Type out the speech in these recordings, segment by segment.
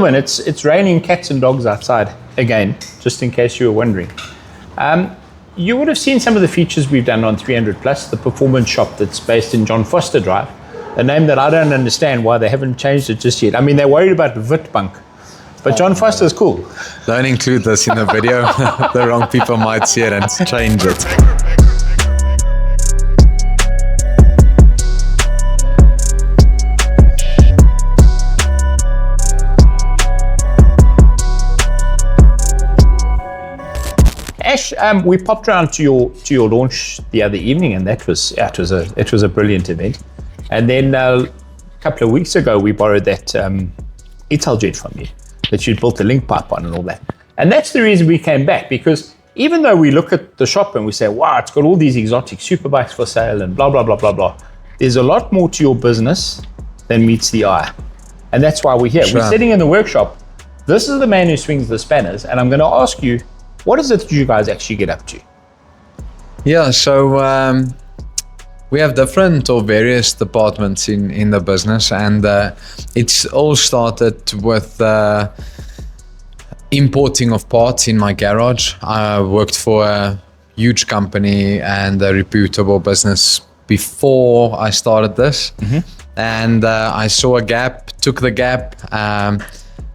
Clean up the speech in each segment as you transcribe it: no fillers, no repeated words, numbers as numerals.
It's raining cats and dogs outside again, just in case you were wondering. You would have seen some of the features we've done on 300 Plus, the performance shop that's based in John Foster Drive, a name that I don't understand why they haven't changed it just yet. I mean, they're worried about Vitbunk, but John Foster's cool. Don't include this in the video. The wrong people might see it and change it. Ash, we popped around to your launch the other evening, and it was a brilliant event. And then a couple of weeks ago, we borrowed that Italjet from you that you'd built a link pipe on and all that. And that's the reason we came back, because even though we look at the shop and we say, wow, it's got all these exotic superbikes for sale and blah, blah, blah, blah, blah, there's a lot more to your business than meets the eye. And that's why we're here. Sure. We're sitting in the workshop. This is the man who swings the spanners. And I'm going to ask you, what is it that you guys actually get up to? Yeah, so we have different or various departments in the business, and it's all started with importing of parts in my garage. I worked for a huge company and a reputable business before I started this. And I saw a gap, took the gap.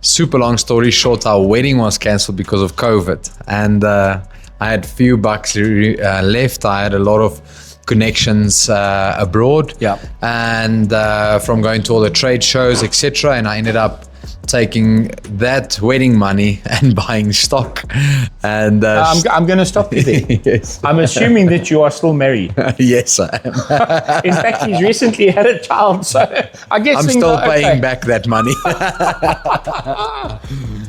Super long story short, our wedding was cancelled because of COVID, and I had few bucks left. I had a lot of connections abroad, and from going to all the trade shows, etc. And I ended up taking that wedding money and buying stock. And I'm going to stop you there. Yes. I'm assuming that you are still married. Yes, I am. In fact, he's recently had a child, so I guess I'm still paying back that money.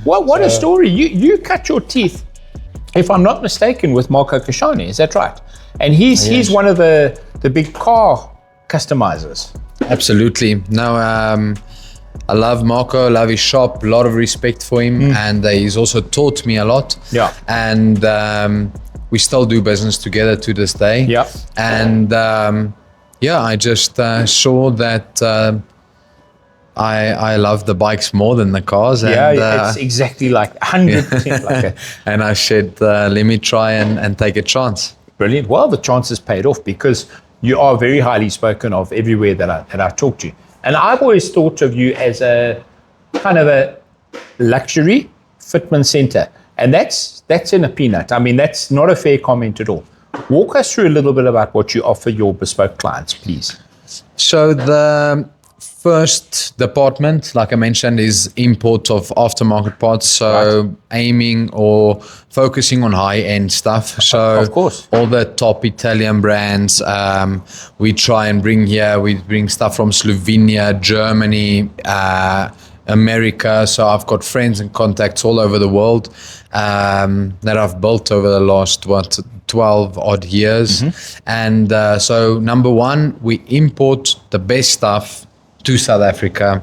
What a story. You cut your teeth, if I'm not mistaken, with Marco Kashani, is that right? And he's one of the big car customizers. Absolutely. No, I love Marco, love his shop, a lot of respect for him, and he's also taught me a lot. Yeah. And we still do business together to this day. Yeah. And I just saw that I love the bikes more than the cars. And, it's exactly like 100% like that. And I said, let me try and take a chance. Brilliant. Well, the chances paid off, because you are very highly spoken of everywhere that I talk to you. And I've always thought of you as a kind of a luxury fitment center. And that's in a peanut. I mean, that's not a fair comment at all. Walk us through a little bit about what you offer your bespoke clients, please. So the first department, like I mentioned, is import of aftermarket parts. So aiming or focusing on high-end stuff. So of course, all the top Italian brands we try and bring here. We bring stuff from Slovenia, Germany, America. So I've got friends and contacts all over the world that I've built over the last 12 odd years. And so number one, we import the best stuff to South Africa.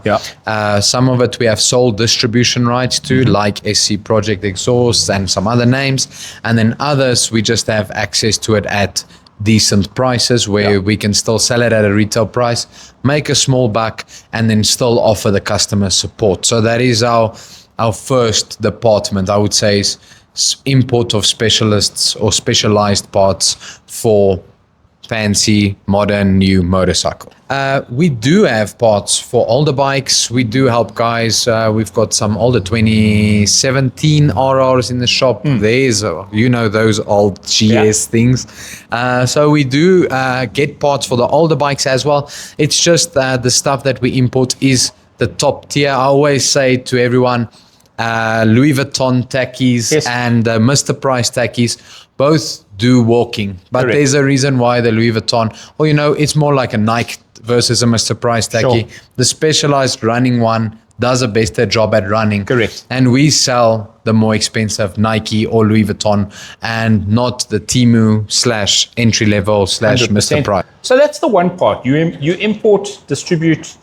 Some of it we have sold distribution rights to, like SC Project Exhaust and some other names, and then others we just have access to it at decent prices where we can still sell it at a retail price, make a small buck, and then still offer the customer support. So that is our first department, I would say, is import of specialists or specialized parts for fancy, modern, new motorcycle. We do have parts for older bikes. We do help guys. We've got some older 2017 RRs in the shop. There's, those old GS things. So we do get parts for the older bikes as well. It's just the stuff that we import is the top tier. I always say to everyone, Louis Vuitton tackies and Mr. Price tackies both do walking, but there's a reason why the Louis Vuitton, it's more like a Nike versus a Mr. Price tacky. The specialized running one does a better job at running. Correct. And we sell the more expensive Nike or Louis Vuitton, and not the Temu / entry level / Mr. Price. So that's the one part. You import, distribute,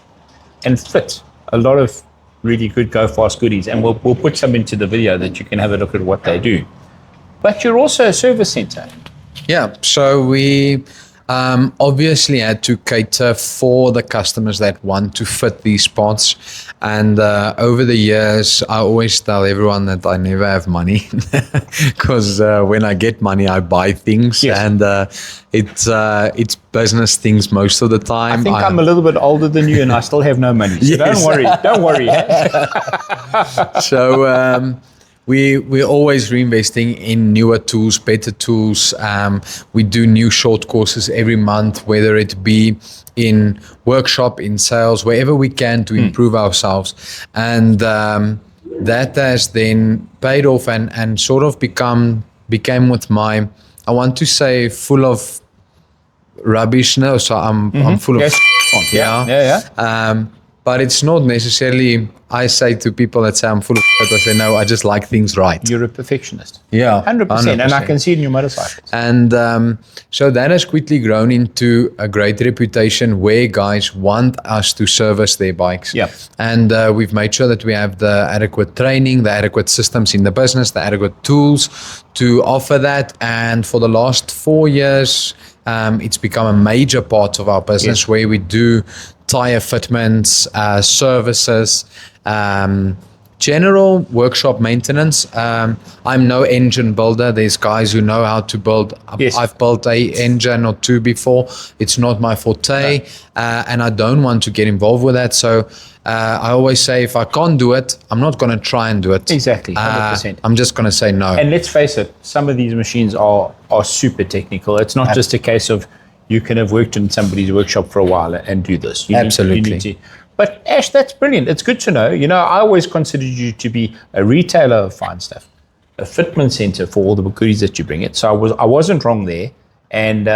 and fit a lot of really good go fast goodies, and we'll put some into the video that you can have a look at what they do. But you're also a service center. Yeah, so we Obviously, I had to cater for the customers that want to fit these pots. And over the years, I always tell everyone that I never have money because when I get money, I buy things. Yes. And it's business things most of the time. I think I'm a little bit older than you and I still have no money. So Yes. don't worry. So we're always reinvesting in newer tools, better tools. We do new short courses every month, whether it be in workshop, in sales, wherever we can to improve ourselves. And that has then paid off and sort of became with my, I want to say, full of rubbish now. So I'm full of Yes. Yeah. but it's not necessarily, I say to people that say I'm full of shit, I say, no, I just like things right. You're a perfectionist. Yeah. 100%. And I can see it in your motorcycles. And so that has quickly grown into a great reputation where guys want us to service their bikes. Yeah. And we've made sure that we have the adequate training, the adequate systems in the business, the adequate tools to offer that. And for the last 4 years, it's become a major part of our business where we do tire fitments, services, general workshop maintenance. I'm no engine builder. There's guys who know how to build. Yes. I've built a engine or two before. It's not my forte, and I don't want to get involved with that. So I always say, if I can't do it, I'm not going to try and do it. Exactly, 100%. I'm just going to say no. And let's face it, some of these machines are super technical. It's not just a case of you can have worked in somebody's workshop for a while and do this. Absolutely. You need to. But Ash, that's brilliant. It's good to know. You know, I always considered you to be a retailer of fine stuff, a fitment center for all the goodies that you bring it. So I wasn't wrong there. And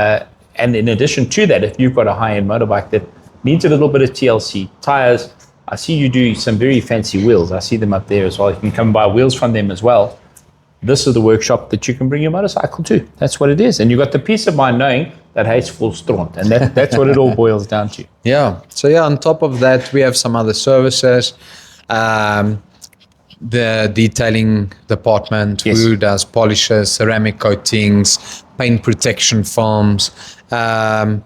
in addition to that, if you've got a high-end motorbike that needs a little bit of TLC, tires, I see you do some very fancy wheels. I see them up there as well. You can come buy wheels from them as well. This is the workshop that you can bring your motorcycle to. That's what it is. And you've got the peace of mind knowing that hay's full stront. And that's what it all boils down to. Yeah. So on top of that, we have some other services. The detailing department, who does polishes, ceramic coatings, paint protection films. And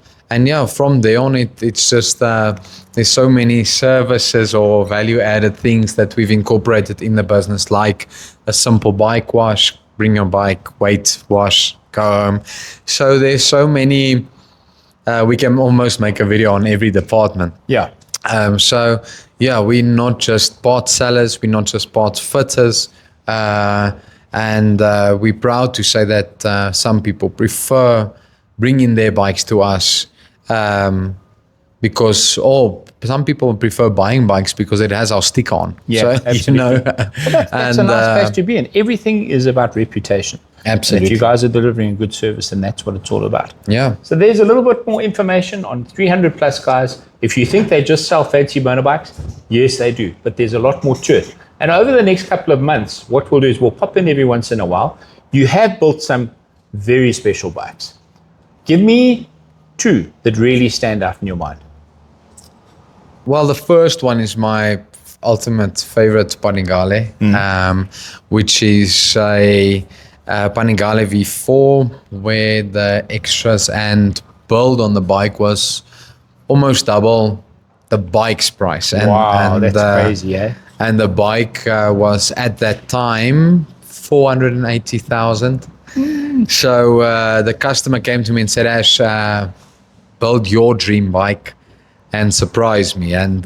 from there on, it's just there's so many services or value-added things that we've incorporated in the business, like a simple bike wash, bring your bike, wait, wash, go home. So there's so many. We can almost make a video on every department. Yeah. We're not just part sellers, we're not just part fitters, and we're proud to say that some people prefer bringing their bikes to us because some people prefer buying bikes because it has our stick on. Yeah, so, absolutely. That's a nice place to be in. Everything is about reputation. Absolutely. If you guys are delivering a good service, then that's what it's all about. Yeah. So there's a little bit more information on 300 plus guys. If you think they just sell fancy motorbikes, yes, they do. But there's a lot more to it. And over the next couple of months, what we'll do is we'll pop in every once in a while. You have built some very special bikes. Give me two that really stand out in your mind. Well, the first one is my ultimate favorite Panigale, which is a Panigale V4, where the extras and build on the bike was almost double the bike's price. And, wow, that's crazy, eh? And the bike was at that time 480,000. So the customer came to me and said, Ash, build your dream bike and surprise me. And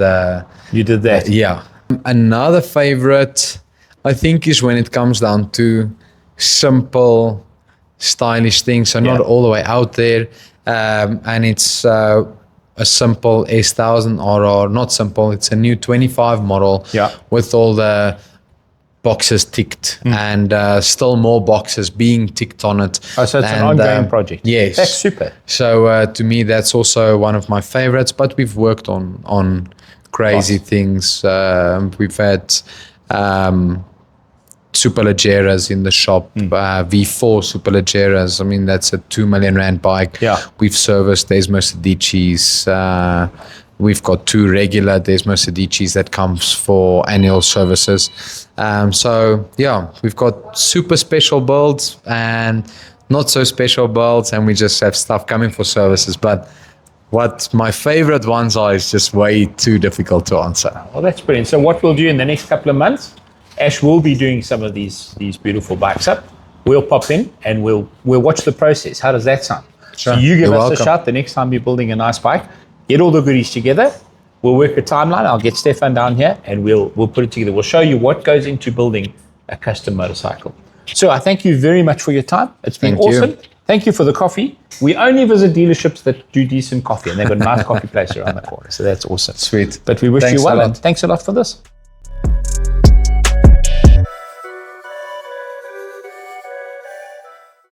you did that. Yeah. Another favorite, I think, is when it comes down to simple, stylish things. So not all the way out there. And it's a simple S1000 RR, not simple. It's a new 25 model with all the boxes ticked and still more boxes being ticked on it. Oh, so it's an ongoing project. Yes. That's super. So to me, that's also one of my favorites, but we've worked on crazy things. We've had Superlegeras in the shop, V4 Superlegeras. I mean, that's a 2 million rand bike. Yeah. We've serviced Desmos Adichis. We've got two regular Desmos Adichis that comes for annual services. We've got super special builds and not so special builds, and we just have stuff coming for services. But what my favorite ones are is just way too difficult to answer. Well, that's brilliant. So what we'll do in the next couple of months, Ash will be doing some of these beautiful bikes up. We'll pop in and we'll watch the process. How does that sound? Sure. So you give You're us welcome. a shout the next time you're building a nice bike. Get all the goodies together. We'll work a timeline. I'll get Stefan down here and we'll put it together. We'll show you what goes into building a custom motorcycle. So I thank you very much for your time. It's been awesome. Thank you for the coffee. We only visit dealerships that do decent coffee, and they've got a nice coffee place around the corner. So that's awesome. Sweet. But we wish Thanks you well, a lot. and thanks a lot for this.